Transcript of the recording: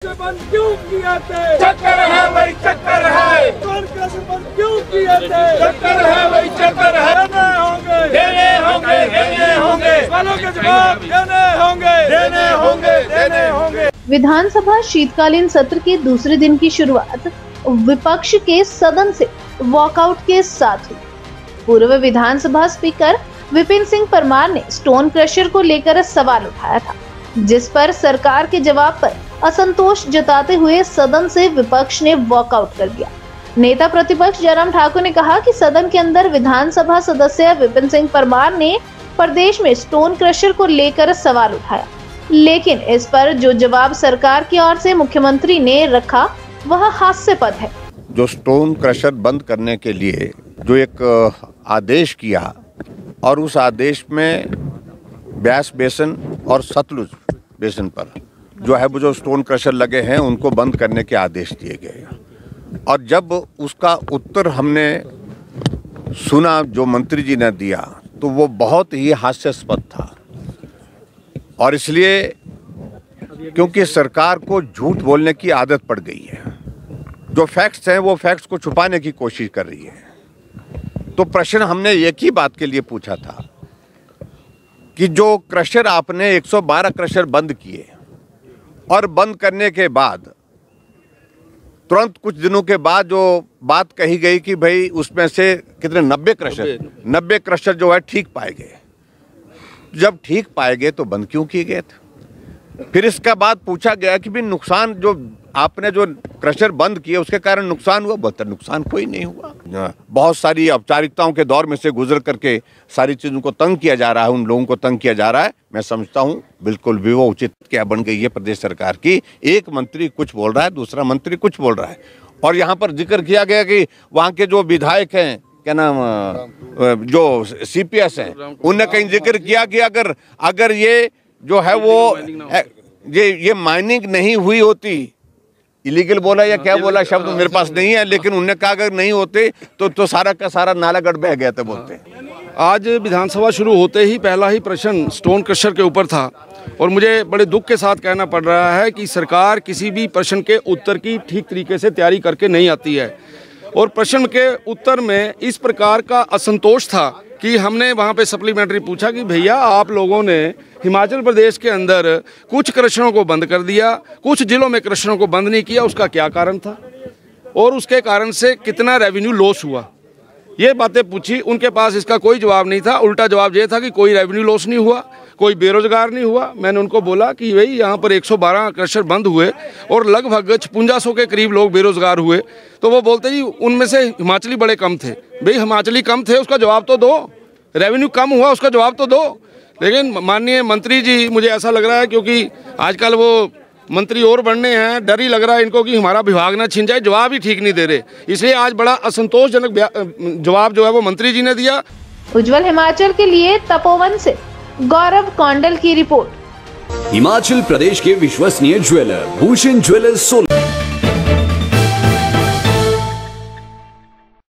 बंद क्यों किया थे? चक्कर है भाई, चक्कर है। कौन कैसे बंद क्यों किए थे? चक्कर है भाई, चक्कर है। देने होंगे, देने होंगे, देने होंगे। सवालों के जवाब देने होंगे, देने होंगे, देने होंगे। विधानसभा शीतकालीन सत्र के दूसरे दिन की शुरुआत विपक्ष के सदन से वॉकआउट के साथ हुई। पूर्व विधानसभा स्पीकर विपिन सिंह परमार ने स्टोन क्रशर को लेकर सवाल उठाया था, जिस पर सरकार के जवाब पर असंतोष जताते हुए सदन से विपक्ष ने वॉकआउट कर दिया। नेता प्रतिपक्ष जयराम ठाकुर ने कहा कि सदन के अंदर विधानसभा सदस्य विपिन सिंह परमार ने प्रदेश में स्टोन क्रशर को लेकर सवाल उठाया, लेकिन इस पर जो जवाब सरकार की ओर से मुख्यमंत्री ने रखा वह हास्यास्पद है। जो स्टोन क्रशर बंद करने के लिए जो एक आदेश किया और उस आदेश में ब्यास बेसिन और सतलुज बेसिन पर जो है वो जो स्टोन क्रशर लगे हैं उनको बंद करने के आदेश दिए गए। और जब उसका उत्तर हमने सुना जो मंत्री जी ने दिया तो वो बहुत ही हास्यास्पद था। और इसलिए क्योंकि सरकार को झूठ बोलने की आदत पड़ गई है, जो फैक्ट्स हैं वो फैक्ट्स को छुपाने की कोशिश कर रही है। तो प्रश्न हमने एक ही बात के लिए पूछा था कि जो क्रशर आपने 112 क्रशर बंद किए और बंद करने के बाद तुरंत कुछ दिनों के बाद जो बात कही गई कि भाई उसमें से कितने 90 क्रशर जो है ठीक पाए गए। जब ठीक पाए गए तो बंद क्यों किए गए थे? फिर इसका बाद पूछा गया कि भी नुकसान जो आपने जो क्रशर बंद किए उसके कारण नुकसान हुआ? बहुत नुकसान कोई नहीं हुआ। बहुत सारी औपचारिकताओं के दौर में से गुजर करके सारी चीज़ों को तंग किया जा रहा है, उन लोगों को तंग किया जा रहा है। मैं समझता हूँ बिल्कुल भी वो उचित क्या बन गई है प्रदेश सरकार की। एक मंत्री कुछ बोल रहा है, दूसरा मंत्री कुछ बोल रहा है। और यहाँ पर जिक्र किया गया कि वहाँ के जो विधायक हैं, क्या नाम, जो CPS हैं, उनने कहीं जिक्र किया कि अगर ये जो है वो ये माइनिंग नहीं हुई होती, इलीगल बोला या क्या बोला शब्द मेरे पास नहीं है, लेकिन उन्होंने कहा अगर नहीं होते तो सारा का सारा नालागढ़ बह गया था बोलते। आज विधानसभा शुरू होते ही पहला ही प्रश्न स्टोन क्रशर के ऊपर था और मुझे बड़े दुख के साथ कहना पड़ रहा है कि सरकार किसी भी प्रश्न के उत्तर की ठीक तरीके से तैयारी करके नहीं आती है। और प्रश्न के उत्तर में इस प्रकार का असंतोष था कि हमने वहाँ पे सप्लीमेंट्री पूछा कि भैया आप लोगों ने हिमाचल प्रदेश के अंदर कुछ क्रशरों को बंद कर दिया, कुछ जिलों में क्रशरों को बंद नहीं किया, उसका क्या कारण था और उसके कारण से कितना रेवेन्यू लॉस हुआ? ये बातें पूछी, उनके पास इसका कोई जवाब नहीं था। उल्टा जवाब ये था कि कोई रेवेन्यू लॉस नहीं हुआ, कोई बेरोजगार नहीं हुआ। मैंने उनको बोला कि भाई यहाँ पर 112 क्रशर बंद हुए और लगभग 5500 के करीब लोग बेरोजगार हुए। तो वो बोलते जी उनमें से हिमाचली बड़े कम थे। भाई हिमाचली कम थे उसका जवाब तो दो, रेवेन्यू कम हुआ उसका जवाब तो दो। लेकिन माननीय मंत्री जी, मुझे ऐसा लग रहा है क्योंकि आजकल वो मंत्री और बनने हैं, डर ही लग रहा है इनको कि हमारा विभाग ना छिन जाए, जवाब ही ठीक नहीं दे रहे। इसलिए आज बड़ा असंतोषजनक जवाब जो है वो मंत्री जी ने दिया। उज्जवल हिमाचल के लिए तपोवन से गौरव कौंडल की रिपोर्ट। हिमाचल प्रदेश के विश्वसनीय ज्वेलर भूषण ज्वेलर्स सोलन।